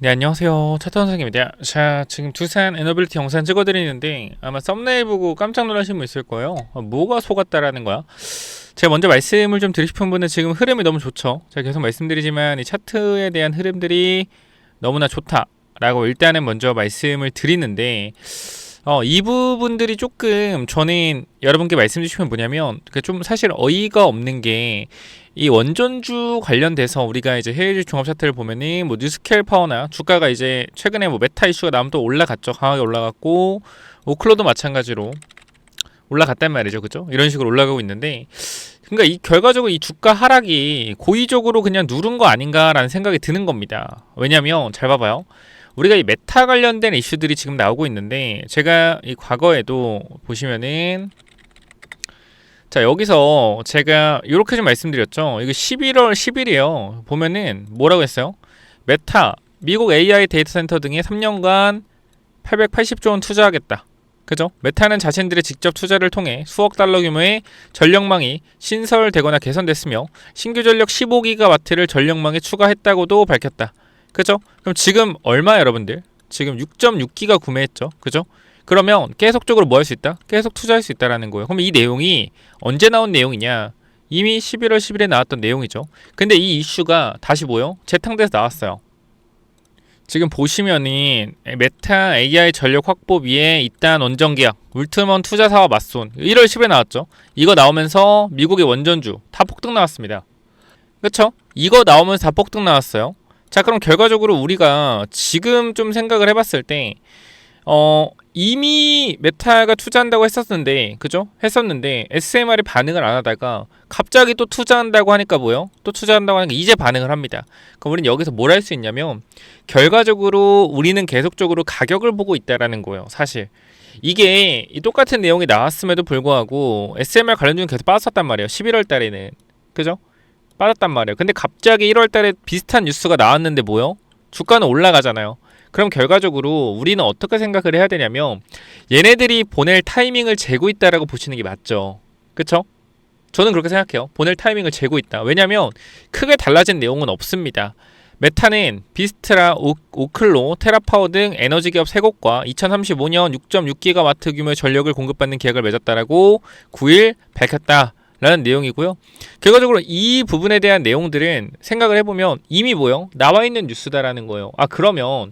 네, 안녕하세요. 차태원 선생님입니다. 자, 지금 두산 에너빌리티 영상 찍어드리는데 아마 썸네일 보고 깜짝 놀라신 분 있을 거예요. 뭐가 속았다라는 거야? 제가 먼저 말씀을 좀 드리고 싶은 분은 지금 흐름이 너무 좋죠. 제가 계속 말씀드리지만 이 차트에 대한 흐름들이 너무나 좋다라고 일단은 먼저 말씀을 드리는데 이 부분들이 조금 저는 여러분께 말씀드리고 싶은 게 뭐냐면 좀 사실 어이가 없는 게 이 원전주 관련돼서 우리가 이제 해외주 종합 차트를 보면은 뭐 뉴스케일 파워나 주가가 이제 최근에 뭐 메타 이슈가 나오면 또 올라갔죠. 강하게 올라갔고 오클로도 마찬가지로 올라갔단 말이죠. 그죠? 이런 식으로 올라가고 있는데 그러니까 이 결과적으로 이 주가 하락이 고의적으로 그냥 누른 거 아닌가라는 생각이 드는 겁니다. 왜냐면 잘 봐봐요. 우리가 이 메타 관련된 이슈들이 지금 나오고 있는데 제가 이 과거에도 보시면은 자 여기서 제가 이렇게 좀 말씀드렸죠. 이거 11월 10일이에요. 보면은 뭐라고 했어요? 메타 미국 AI 데이터 센터 등에 3년간 880조 원 투자하겠다. 그죠? 메타는 자신들의 직접 투자를 통해 수억 달러 규모의 전력망이 신설되거나 개선됐으며 신규 전력 15기가와트를 전력망에 추가했다고도 밝혔다. 그죠? 그럼 지금 얼마 여러분들? 지금 6.6기가 구매했죠. 그죠? 그러면 계속적으로 뭐 할 수 있다? 계속 투자할 수 있다라는 거예요. 그럼 이 내용이 언제 나온 내용이냐? 이미 11월 10일에 나왔던 내용이죠. 근데 이 이슈가 다시 뭐요? 재탕돼서 나왔어요. 지금 보시면은 메타 AI 전력 확보비에 이딴 원전 계약 울트먼 투자사와 맞손 1월 10일에 나왔죠. 이거 나오면서 미국의 원전주 다 폭등 나왔습니다. 그쵸? 이거 나오면서 다 폭등 나왔어요. 자 그럼 결과적으로 우리가 지금 좀 생각을 해봤을 때 이미 메타가 투자한다고 했었는데 그죠? 했었는데 SMR이 반응을 안 하다가 갑자기 또 투자한다고 하니까 뭐요? 또 투자한다고 하니까 이제 반응을 합니다. 그럼 우리는 여기서 뭘 할 수 있냐면 결과적으로 우리는 계속적으로 가격을 보고 있다라는 거예요. 사실 이게 이 똑같은 내용이 나왔음에도 불구하고 SMR 관련주는 계속 빠졌단 말이에요. 11월 달에는 그죠? 빠졌단 말이에요. 근데 갑자기 1월 달에 비슷한 뉴스가 나왔는데 뭐요? 주가는 올라가잖아요. 그럼 결과적으로 우리는 어떻게 생각을 해야 되냐면 얘네들이 보낼 타이밍을 재고 있다라고 보시는 게 맞죠. 그쵸? 저는 그렇게 생각해요. 보낼 타이밍을 재고 있다. 왜냐면 크게 달라진 내용은 없습니다. 메타는 비스트라, 오클로, 테라파워 등 에너지 기업 3곳과 2035년 6.6기가와트 규모의 전력을 공급받는 계약을 맺었다라고 9일 밝혔다. 라는 내용이고요. 결과적으로 이 부분에 대한 내용들은 생각을 해보면 이미 뭐요? 나와 있는 뉴스다라는 거예요. 그러면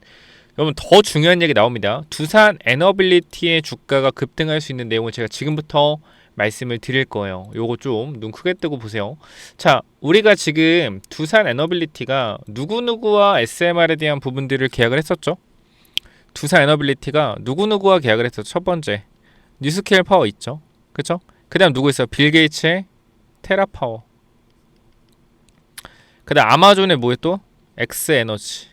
여러분 더 중요한 얘기 나옵니다. 두산 에너빌리티의 주가가 급등할 수 있는 내용을 제가 지금부터 말씀을 드릴 거예요. 요거 좀 눈 크게 뜨고 보세요. 자, 우리가 지금 두산 에너빌리티가 누구누구와 SMR에 대한 부분들을 계약을 했었죠. 두산 에너빌리티가 누구누구와 계약을 했었죠. 첫 번째 뉴스케일 파워 있죠. 그쵸? 그 다음 누구 있어요? 빌 게이츠의 테라파워. 그 다음 아마존의 뭐에 또? 엑스에너지.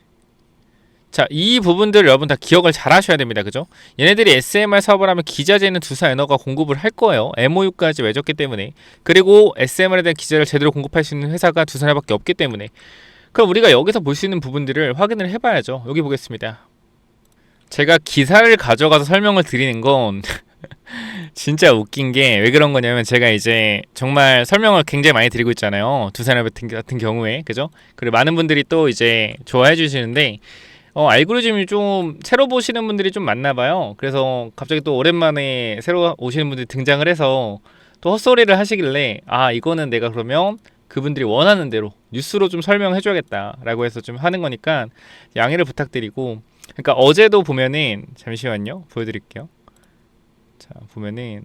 자, 이 부분들 여러분 다 기억을 잘 하셔야 됩니다. 그죠? 얘네들이 SMR 사업을 하면 기자재는 두산에너가 공급을 할 거예요. MOU까지 맺었기 때문에. 그리고 SMR에 대한 기자를 제대로 공급할 수 있는 회사가 두산에밖에 없기 때문에. 그럼 우리가 여기서 볼 수 있는 부분들을 확인을 해봐야죠. 여기 보겠습니다. 제가 기사를 가져가서 설명을 드리는 건 진짜 웃긴 게 왜 그런 거냐면 제가 이제 정말 설명을 굉장히 많이 드리고 있잖아요. 두산에너비 같은 경우에. 그죠? 그리고 많은 분들이 또 이제 좋아해 주시는데 알고리즘이 좀 새로 보시는 분들이 좀 많나 봐요. 그래서 갑자기 또 오랜만에 새로 오시는 분들이 등장을 해서 또 헛소리를 하시길래 이거는 내가 그러면 그분들이 원하는 대로 뉴스로 좀 설명해 줘야겠다라고 해서 좀 하는 거니까 양해를 부탁드리고 그러니까 어제도 보면은 잠시만요. 보여드릴게요. 자 보면은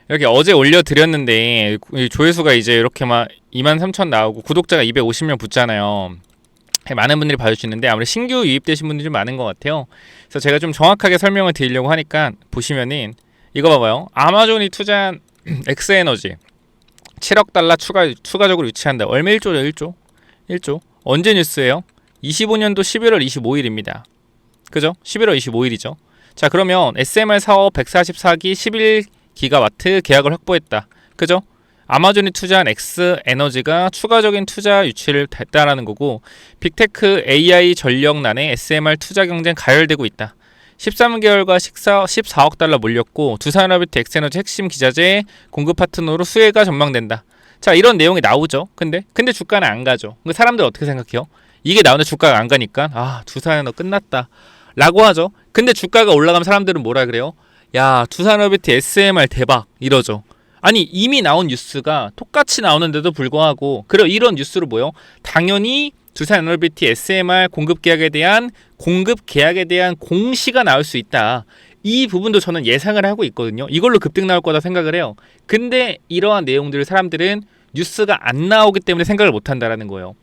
이렇게 어제 올려드렸는데 조회수가 이제 이렇게 막 23,000 나오고 구독자가 250명 붙잖아요. 많은 분들이 봐주시는데 아무래도 신규 유입되신 분들이 좀 많은 것 같아요. 그래서 제가 좀 정확하게 설명을 드리려고 하니까 보시면은 이거 봐봐요. 아마존이 투자한 엑스에너지 7억 달러 추가적으로 유치한다. 얼마 1조죠? 1조 언제 뉴스예요? 25년도 11월 25일입니다. 그죠? 11월 25일이죠. 자 그러면 SMR 사업 144기 11기가와트 계약을 확보했다. 그죠? 아마존이 투자한 엑스에너지가 추가적인 투자 유치를 했다라는 거고 빅테크 AI 전력난에 SMR 투자 경쟁 가열되고 있다. 13개월과 14억 달러 몰렸고 두산에너비티 엑스에너지 핵심 기자재 공급 파트너로 수혜가 전망된다. 자 이런 내용이 나오죠. 근데 주가는 안 가죠. 사람들 어떻게 생각해요? 이게 나오는데 주가가 안 가니까 아 두산에너 끝났다 라고 하죠. 근데 주가가 올라가면 사람들은 뭐라 그래요? 야 두산에너비티 SMR 대박 이러죠. 아니 이미 나온 뉴스가 똑같이 나오는데도 불구하고 그리고 이런 뉴스로 뭐요? 당연히 두산에너비티 SMR 공급 계약에 대한 공시가 나올 수 있다. 이 부분도 저는 예상을 하고 있거든요. 이걸로 급등 나올 거다 생각을 해요. 근데 이러한 내용들을 사람들은 뉴스가 안 나오기 때문에 생각을 못 한다라는 거예요.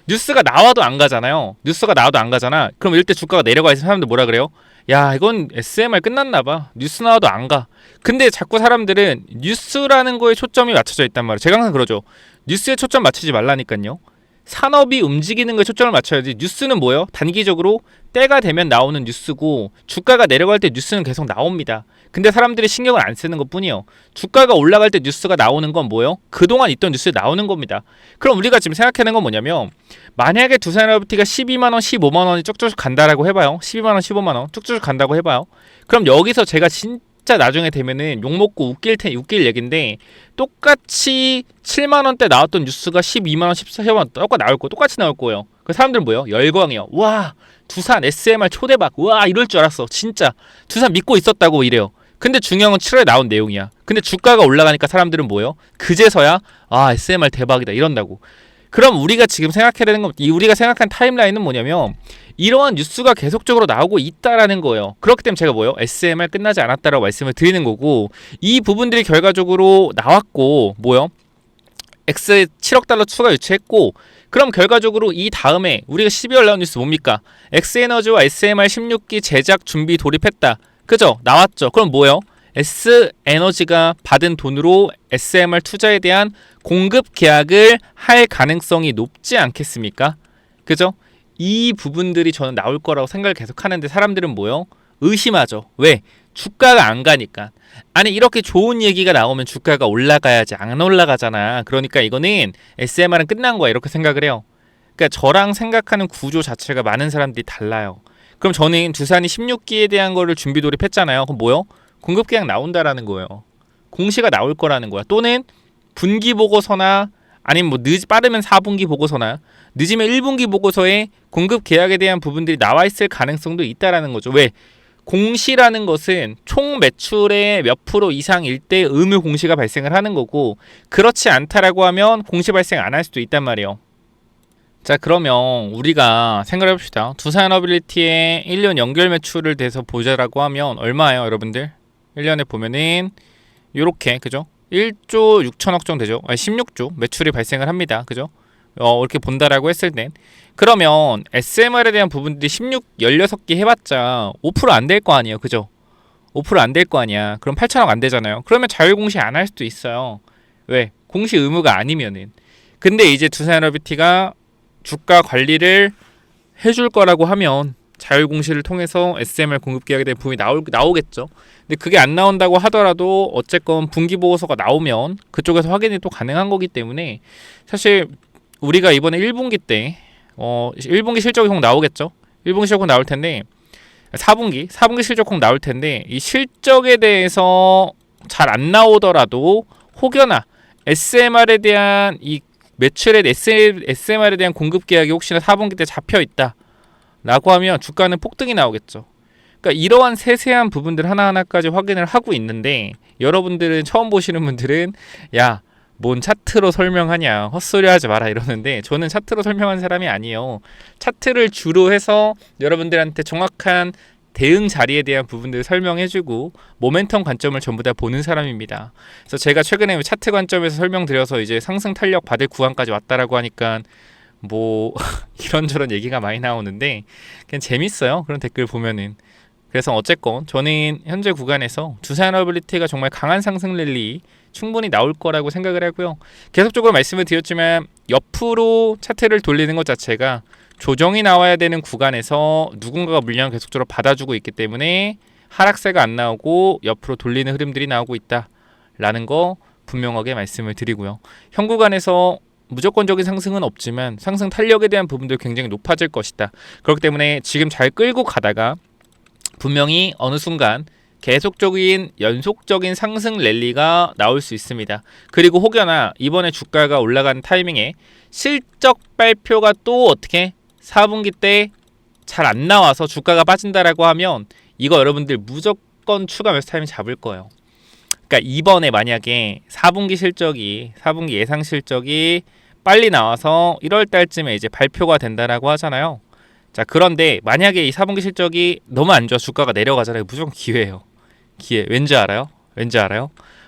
뉴스가 나와도 안 가잖아요. 뉴스가 나와도 안 가잖아. 그럼 이럴 때 주가가 내려가 있으면 사람들 뭐라 그래요? 야 이건 SMR 끝났나 봐. 뉴스 나와도 안 가. 근데 자꾸 사람들은 뉴스라는 거에 초점이 맞춰져 있단 말이에요. 제가 항상 그러죠. 뉴스에 초점 맞추지 말라니까요. 산업이 움직이는 거에 초점을 맞춰야지. 뉴스는 뭐예요? 단기적으로 때가 되면 나오는 뉴스고 주가가 내려갈 때 뉴스는 계속 나옵니다. 근데 사람들이 신경을 안 쓰는 것뿐이에요. 주가가 올라갈 때 뉴스가 나오는 건 뭐예요? 그동안 있던 뉴스에 나오는 겁니다. 그럼 우리가 지금 생각하는 건 뭐냐면 만약에 두산에너비티가 12만원, 15만원이 쭉쭉 간다라고 해봐요. 12만원, 15만원 쭉쭉 간다고 해봐요. 그럼 여기서 제가 진짜 나중에 되면은 욕먹고 웃길 얘긴데 똑같이 7만원대 나왔던 뉴스가 12만원, 14만원 똑같이 나올 거예요. 똑같이 나올 거예요. 그 사람들은 뭐예요? 열광이요. 와 두산 SMR 초대박. 와 이럴 줄 알았어. 진짜 두산 믿고 있었다고 이래요. 근데 중요한 건 7월에 나온 내용이야. 근데 주가가 올라가니까 사람들은 뭐예요? 그제서야 아 SMR 대박이다 이런다고. 그럼 우리가 지금 생각해야 되는 건 우리가 생각한 타임라인은 뭐냐면 이러한 뉴스가 계속적으로 나오고 있다라는 거예요. 그렇기 때문에 제가 뭐예요? SMR 끝나지 않았다라고 말씀을 드리는 거고 이 부분들이 결과적으로 나왔고 뭐요? X에 7억 달러 추가 유치했고 그럼 결과적으로 이 다음에 우리가 12월 나온 뉴스 뭡니까? X에너지와 SMR 16기 제작 준비 돌입했다. 그죠? 나왔죠. 그럼 뭐예요? S에너지가 받은 돈으로 SMR 투자에 대한 공급 계약을 할 가능성이 높지 않겠습니까? 그죠? 이 부분들이 저는 나올 거라고 생각을 계속 하는데 사람들은 뭐요? 의심하죠. 왜? 주가가 안 가니까. 아니 이렇게 좋은 얘기가 나오면 주가가 올라가야지 안 올라가잖아. 그러니까 이거는 SMR은 끝난 거야 이렇게 생각을 해요. 그러니까 저랑 생각하는 구조 자체가 많은 사람들이 달라요. 그럼 저는 두산이 16기에 대한 거를 준비 돌입했잖아요. 그럼 뭐요? 공급 계약 나온다라는 거예요. 공시가 나올 거라는 거야. 또는 분기 보고서나 아니면 뭐 빠르면 4분기 보고서나 늦으면 1분기 보고서에 공급 계약에 대한 부분들이 나와 있을 가능성도 있다라는 거죠. 왜? 공시라는 것은 총 매출의 몇 프로 이상일 때 의무 공시가 발생을 하는 거고 그렇지 않다라고 하면 공시 발생 안 할 수도 있단 말이에요. 자 그러면 우리가 생각해 봅시다. 두산에너빌리티의 1년 연결 매출을 대해서 보자라고 하면 얼마예요 여러분들? 1년에 보면은 요렇게 그죠? 1조 6천억 정도 되죠? 아니 16조 매출이 발생을 합니다. 그죠? 이렇게 본다라고 했을 땐 그러면 SMR에 대한 부분들이 16기 해봤자 5% 안 될 거 아니에요. 그죠? 5% 안 될 거 아니야. 그럼 8천억 안 되잖아요. 그러면 자율공시 안 할 수도 있어요. 왜? 공시 의무가 아니면은. 근데 이제 두산에너비티가 주가 관리를 해줄 거라고 하면 자율공시를 통해서 SMR 공급 계약에 대한 부분이 나오겠죠. 근데 그게 안 나온다고 하더라도 어쨌건 분기 보고서가 나오면 그쪽에서 확인이 또 가능한 거기 때문에 사실 우리가 이번에 1분기 때 1분기 실적이 꼭 나오겠죠. 1분기 실적 꼭 나올 텐데 4분기 실적 꼭 나올 텐데 이 실적에 대해서 잘 안 나오더라도 혹여나 SMR에 대한 이 매출의 SMR에 대한 공급 계약이 혹시나 4분기 때 잡혀 있다 라고 하면 주가는 폭등이 나오겠죠. 그러니까 이러한 세세한 부분들 하나하나까지 확인을 하고 있는데 여러분들은 처음 보시는 분들은 야 뭔 차트로 설명하냐 헛소리 하지 마라 이러는데 저는 차트로 설명한 사람이 아니에요. 차트를 주로 해서 여러분들한테 정확한 대응 자리에 대한 부분들을 설명해주고 모멘텀 관점을 전부 다 보는 사람입니다. 그래서 제가 최근에 차트 관점에서 설명드려서 이제 상승 탄력 받을 구간까지 왔다라고 하니까 뭐 이런저런 얘기가 많이 나오는데 그냥 재밌어요. 그런 댓글 보면은. 그래서 어쨌건 저는 현재 구간에서 두산에너빌리티가 정말 강한 상승 랠리 충분히 나올 거라고 생각을 하고요. 계속적으로 말씀을 드렸지만 옆으로 차트를 돌리는 것 자체가 조정이 나와야 되는 구간에서 누군가가 물량을 계속적으로 받아주고 있기 때문에 하락세가 안 나오고 옆으로 돌리는 흐름들이 나오고 있다라는 거 분명하게 말씀을 드리고요. 현 구간에서 무조건적인 상승은 없지만 상승 탄력에 대한 부분도 굉장히 높아질 것이다. 그렇기 때문에 지금 잘 끌고 가다가 분명히 어느 순간 계속적인 연속적인 상승 랠리가 나올 수 있습니다. 그리고 혹여나 이번에 주가가 올라간 타이밍에 실적 발표가 또 어떻게 4분기 때 잘 안 나와서 주가가 빠진다라고 하면 이거 여러분들 무조건 추가 매수 타이밍 잡을 거예요. 그러니까 이번에 만약에 4분기 예상 실적이 빨리 나와서 1월 달쯤에 이제 발표가 된다라고 하잖아요. 자, 그런데 만약에 이 4분기 실적이 너무 안 좋아 주가가 내려가잖아요. 무조건 기회예요. 기회. 왠지 알아요?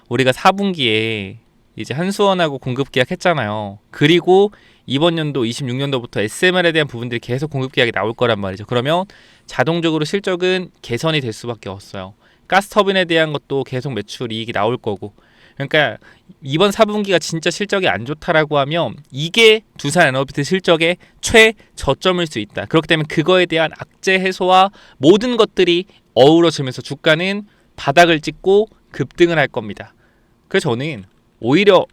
우리가 4분기에 이제 한수원하고 공급 계약했잖아요. 그리고 이번 연도 26년도부터 SMR에 대한 부분들이 계속 공급 계약이 나올 거란 말이죠. 그러면 자동적으로 실적은 개선이 될 수밖에 없어요. 가스터빈에 대한 것도 계속 매출 이익이 나올 거고. 그러니까 이번 4분기가 진짜 실적이 안 좋다라고 하면 이게 두산 에너비트 실적의 최저점일 수 있다. 그렇기 때문에 그거에 대한 악재 해소와 모든 것들이 어우러지면서 주가는 바닥을 찍고 급등을 할 겁니다. 그래서 저는 오히려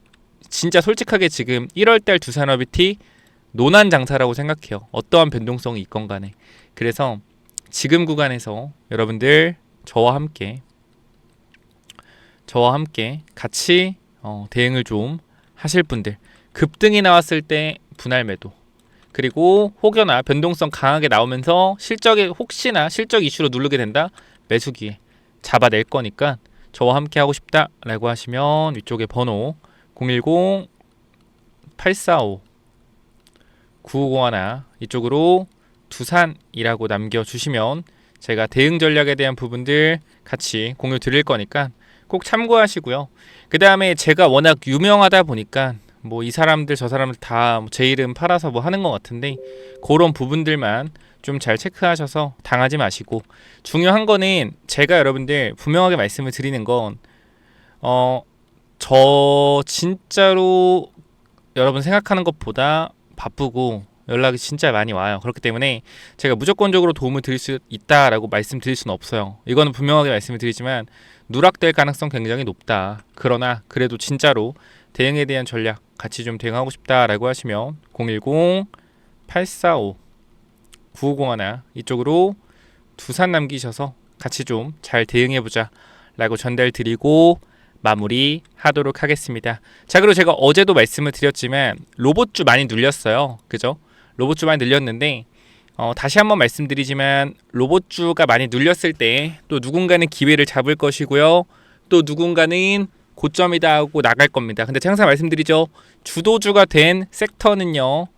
진짜 솔직하게 지금 1월달 두산에너비티 노난 장사라고 생각해요. 어떠한 변동성이 있건 간에. 그래서 지금 구간에서 여러분들 저와 함께 같이 대응을 좀 하실 분들, 급등이 나왔을 때 분할 매도, 그리고 혹여나 변동성 강하게 나오면서 실적에 혹시나 실적 이슈로 누르게 된다, 매수 기회 잡아낼 거니까 저와 함께 하고 싶다라고 하시면 위쪽에 번호 010-845-9501 이쪽으로 두산이라고 남겨주시면 제가 대응 전략에 대한 부분들 같이 공유 드릴 거니까 꼭 참고하시고요. 그 다음에 제가 워낙 유명하다 보니까 뭐 이 사람들 저 사람들 다 제 이름 팔아서 뭐 하는 것 같은데 그런 부분들만 좀 잘 체크하셔서 당하지 마시고, 중요한 거는 제가 여러분들 분명하게 말씀을 드리는 건 저 진짜로 여러분 생각하는 것보다 바쁘고 연락이 진짜 많이 와요. 그렇기 때문에 제가 무조건적으로 도움을 드릴 수 있다라고 말씀드릴 수는 없어요. 이거는 분명하게 말씀을 드리지만 누락될 가능성 굉장히 높다. 그러나 그래도 진짜로 대응에 대한 전략 같이 좀 대응하고 싶다라고 하시면 010-845-9501 이쪽으로 두산 남기셔서 같이 좀 잘 대응해보자 라고 전달 드리고 마무리 하도록 하겠습니다. 자, 그리고 제가 어제도 말씀을 드렸지만 로봇주 많이 눌렸어요. 그죠? 로봇주 많이 늘렸는데 다시 한번 말씀드리지만 로봇주가 많이 눌렸을 때 또 누군가는 기회를 잡을 것이고요. 또 누군가는 고점이다 하고 나갈 겁니다. 근데 제가 항상 말씀드리죠. 주도주가 된 섹터는요.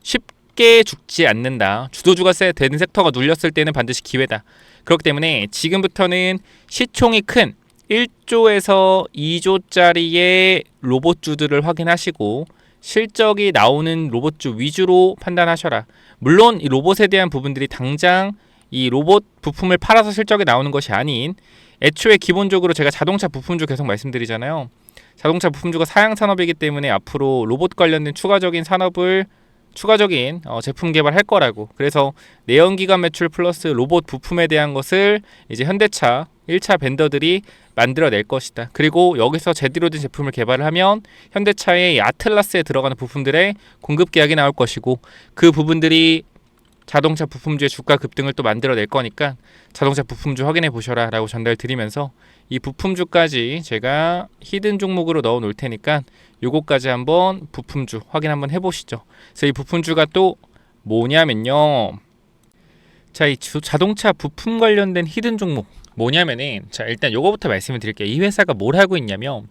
쉽게 죽지 않는다. 주도주가 된 섹터가 눌렸을 때는 반드시 기회다. 그렇기 때문에 지금부터는 시총이 큰 1조에서 2조짜리의 로봇주들을 확인하시고 실적이 나오는 로봇주 위주로 판단하셔라. 물론 이 로봇에 대한 부분들이 당장 이 로봇 부품을 팔아서 실적이 나오는 것이 아닌, 애초에 기본적으로 제가 자동차 부품주 계속 말씀드리잖아요. 자동차 부품주가 사양 산업이기 때문에 앞으로 로봇 관련된 추가적인 제품 개발할 거라고. 그래서 내연기관 매출 플러스 로봇 부품에 대한 것을 이제 현대차 1차 벤더들이 만들어낼 것이다. 그리고 여기서 제대로 된 제품을 개발을 하면 현대차의 아틀라스에 들어가는 부품들의 공급 계약이 나올 것이고, 그 부분들이 자동차 부품주의 주가 급등을 또 만들어낼 거니까 자동차 부품주 확인해 보셔라 라고 전달 드리면서 이 부품주까지 제가 히든 종목으로 넣어 놓을 테니까 요거까지 한번 부품주 확인 한번 해보시죠. 그래서 이 부품주가 또 뭐냐면요, 자, 이 자동차 부품 관련된 히든 종목 뭐냐면은, 자, 일단 요거부터 말씀을 드릴게요. 이 회사가 뭘 하고 있냐면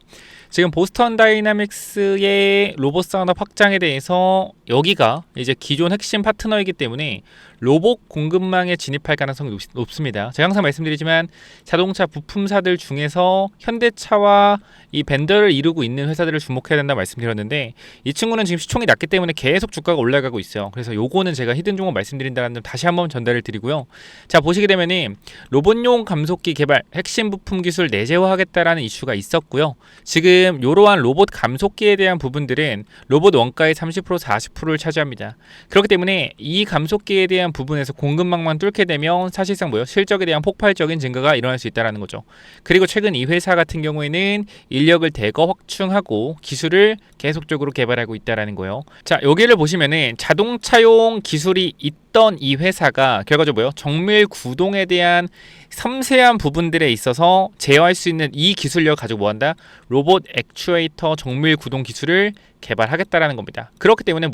지금 보스턴 다이나믹스의 로봇 산업 확장에 대해서 여기가 이제 기존 핵심 파트너이기 때문에 로봇 공급망에 진입할 가능성이 높습니다. 제가 항상 말씀드리지만 자동차 부품사들 중에서 현대차와 이 벤더를 이루고 있는 회사들을 주목해야 된다고 말씀드렸는데, 이 친구는 지금 시총이 낮기 때문에 계속 주가가 올라가고 있어요. 그래서 요거는 제가 히든 종목 말씀드린다는 점 다시 한번 전달을 드리고요. 자, 보시게 되면은 로봇용 감속기 개발 핵심 부품 기술 내재화하겠다라는 이슈가 있었고요. 지금 이러한 로봇 감속기에 대한 부분들은 로봇 원가의 30% 40%를 차지합니다. 그렇기 때문에 이 감속기에 대한 부분에서 공급망만 뚫게 되면 사실상 실적에 대한 폭발적인 증가가 일어날 수 있다는 거죠. 그리고 최근 이 회사 같은 경우에는 인력을 대거 확충하고 기술을 계속적으로 개발하고 있다는 거예요. 자, 여기를 보시면은 자동차용 기술이 있던 이 회사가 결과적으로 정밀 구동에 대한 섬세한 부분들에 있어서 제어할 수 있는 이 기술력을 가지고 뭐한다? 로봇 액추에이터 정밀 구동 기술을 개발하겠다라는 겁니다. 그렇기 때문에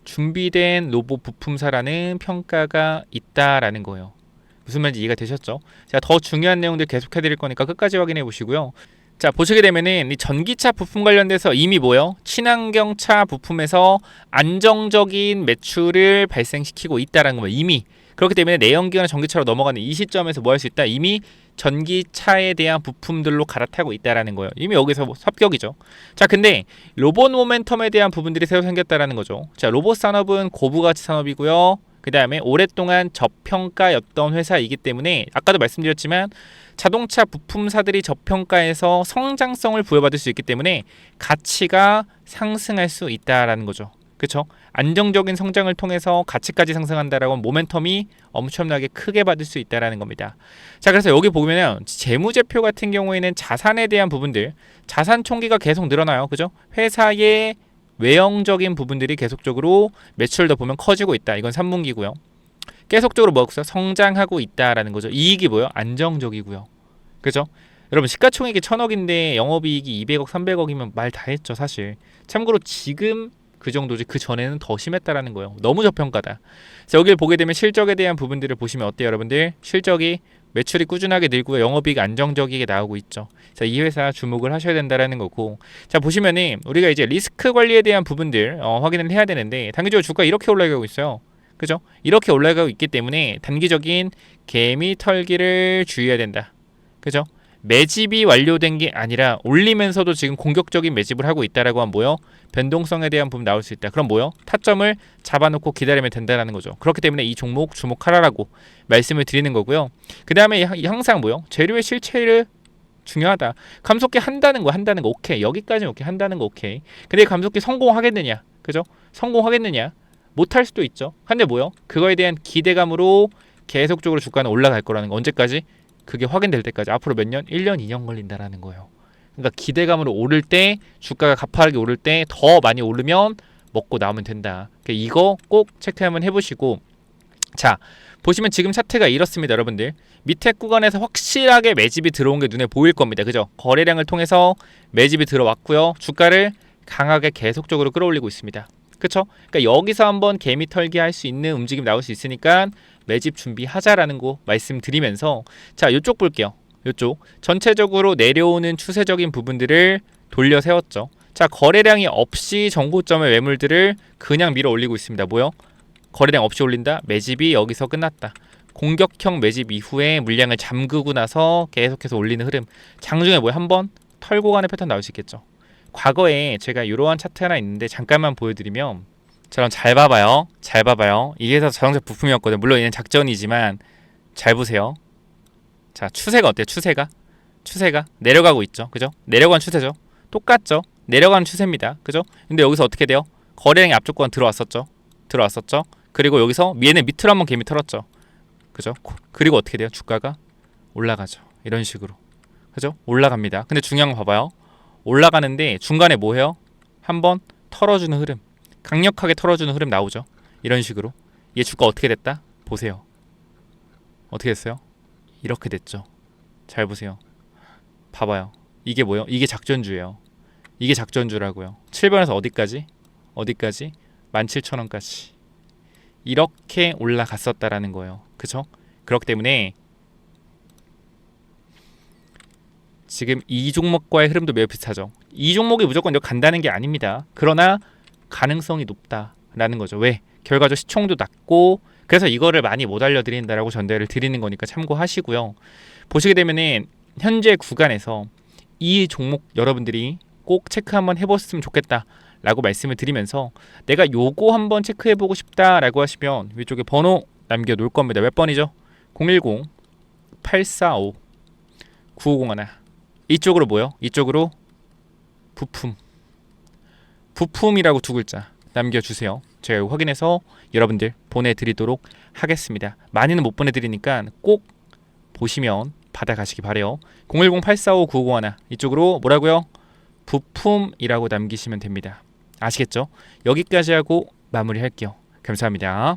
준비된 로봇 부품사라는 평가가 있다라는 거예요. 무슨 말인지 이해가 되셨죠? 제가 더 중요한 내용들 계속 해드릴 거니까 끝까지 확인해 보시고요. 자, 보시게 되면은 이 전기차 부품 관련돼서 이미 뭐요? 친환경차 부품에서 안정적인 매출을 발생시키고 있다라는 거예요. 이미. 그렇기 때문에 내연기관 전기차로 넘어가는 이 시점에서 뭐 할 수 있다? 이미 전기차에 대한 부품들로 갈아타고 있다라는 거예요. 이미 여기서 뭐 합격이죠. 자, 근데 로봇 모멘텀에 대한 부분들이 새로 생겼다라는 거죠. 자, 로봇 산업은 고부가치 산업이고요. 그 다음에 오랫동안 저평가였던 회사이기 때문에 아까도 말씀드렸지만 자동차 부품사들이 저평가에서 성장성을 부여받을 수 있기 때문에 가치가 상승할 수 있다라는 거죠. 그렇죠? 안정적인 성장을 통해서 가치까지 상승한다라고 하면 모멘텀이 엄청나게 크게 받을 수 있다라는 겁니다. 자, 그래서 여기 보면은 재무제표 같은 경우에는 자산에 대한 부분들, 자산 총기가 계속 늘어나요. 그죠? 회사의 외형적인 부분들이 계속적으로 매출도 보면 커지고 있다. 이건 3분기고요. 계속적으로 뭐였어요? 성장하고 있다라는 거죠. 이익이 뭐예요? 안정적이고요. 그죠? 여러분 시가총액이 1000억인데 영업이익이 200억, 300억이면 말 다 했죠, 사실. 참고로 지금 그 정도지 그 전에는 더 심했다라는 거예요. 너무 저평가다. 그래서 여기를 보게 되면 실적에 대한 부분들을 보시면 어때요, 여러분들? 실적이 매출이 꾸준하게 늘고요. 영업이익 안정적이게 나오고 있죠. 자, 이 회사 주목을 하셔야 된다라는 거고. 자, 보시면은 우리가 이제 리스크 관리에 대한 부분들 확인을 해야 되는데 단기적으로 주가 이렇게 올라가고 있어요. 그죠? 이렇게 올라가고 있기 때문에 단기적인 개미 털기를 주의해야 된다. 그죠? 매집이 완료된 게 아니라 올리면서도 지금 공격적인 매집을 하고 있다라고 하면 뭐요? 변동성에 대한 부분 나올 수 있다. 그럼 뭐요? 타점을 잡아놓고 기다리면 된다라는 거죠. 그렇기 때문에 이 종목 주목하라라고 말씀을 드리는 거고요. 그 다음에 항상 뭐요? 재료의 실체를 중요하다. 감속기 한다는 거 오케이. 여기까지는 오케이. 한다는 거 오케이. 근데 감속기 성공하겠느냐? 그죠? 성공하겠느냐? 못할 수도 있죠. 근데 뭐요? 그거에 대한 기대감으로 계속적으로 주가는 올라갈 거라는 거. 언제까지? 그게 확인될 때까지. 앞으로 몇 년? 1년, 2년 걸린다라는 거예요. 그러니까 기대감으로 오를 때, 주가가 가파르게 오를 때 더 많이 오르면 먹고 나오면 된다. 그러니까 이거 꼭 체크 한번 해보시고. 자, 보시면 지금 차트가 이렇습니다, 여러분들. 밑에 구간에서 확실하게 매집이 들어온 게 눈에 보일 겁니다. 그죠? 거래량을 통해서 매집이 들어왔고요. 주가를 강하게 계속적으로 끌어올리고 있습니다. 그쵸? 그러니까 여기서 한번 개미 털기 할 수 있는 움직임 나올 수 있으니까 매집 준비하자라는 거 말씀드리면서, 자, 이쪽 볼게요. 이쪽 전체적으로 내려오는 추세적인 부분들을 돌려 세웠죠. 자, 거래량이 없이 정고점의 매물들을 그냥 밀어 올리고 있습니다. 뭐요? 거래량 없이 올린다? 매집이 여기서 끝났다. 공격형 매집 이후에 물량을 잠그고 나서 계속해서 올리는 흐름. 장중에 뭐요? 한번 털고 가는 패턴 나올 수 있겠죠. 과거에 제가 이러한 차트 하나 있는데 잠깐만 보여드리면, 저랑 잘 봐봐요. 잘 봐봐요. 이게 다 자동차 부품이었거든요. 물론 얘는 작전이지만 잘 보세요. 자, 추세가 어때요? 추세가 내려가고 있죠. 그죠? 내려가는 추세죠. 똑같죠? 내려가는 추세입니다. 그죠? 근데 여기서 어떻게 돼요? 거래량이 앞쪽 구간 들어왔었죠. 그리고 여기서 얘는 밑으로 한번 개미 털었죠. 그죠? 그리고 어떻게 돼요? 주가가 올라가죠. 이런 식으로. 그죠? 올라갑니다. 근데 중요한 거 봐봐요. 올라가는데 중간에 뭐 해요? 한번 털어주는 흐름, 강력하게 털어주는 흐름 나오죠. 이런 식으로. 얘 주가 어떻게 됐다? 보세요. 어떻게 됐어요? 이렇게 됐죠. 잘 보세요. 봐봐요. 이게 뭐예요? 이게 작전주예요. 이게 작전주라고요. 7번에서 어디까지? 17,000원까지. 이렇게 올라갔었다라는 거예요. 그쵸? 그렇기 때문에 지금 이 종목과의 흐름도 매우 비슷하죠. 이 종목이 무조건 여기 간다는 게 아닙니다. 그러나 가능성이 높다라는 거죠. 왜? 결과적 시총도 낮고, 그래서 이거를 많이 못 알려드린다라고 전달을 드리는 거니까 참고하시고요. 보시게 되면은 현재 구간에서 이 종목 여러분들이 꼭 체크 한번 해봤으면 좋겠다라고 말씀을 드리면서, 내가 요거 한번 체크해보고 싶다라고 하시면 위쪽에 번호 남겨놓을 겁니다. 몇 번이죠? 010-845-9501. 이쪽으로 뭐요? 이쪽으로 부품이라고 두 글자 남겨주세요. 제가 확인해서 여러분들 보내드리도록 하겠습니다. 많이는 못 보내드리니까 꼭 보시면 받아가시기 바래요. 010-845-9501 이쪽으로 뭐라고요? 부품이라고 남기시면 됩니다. 아시겠죠? 여기까지 하고 마무리할게요. 감사합니다.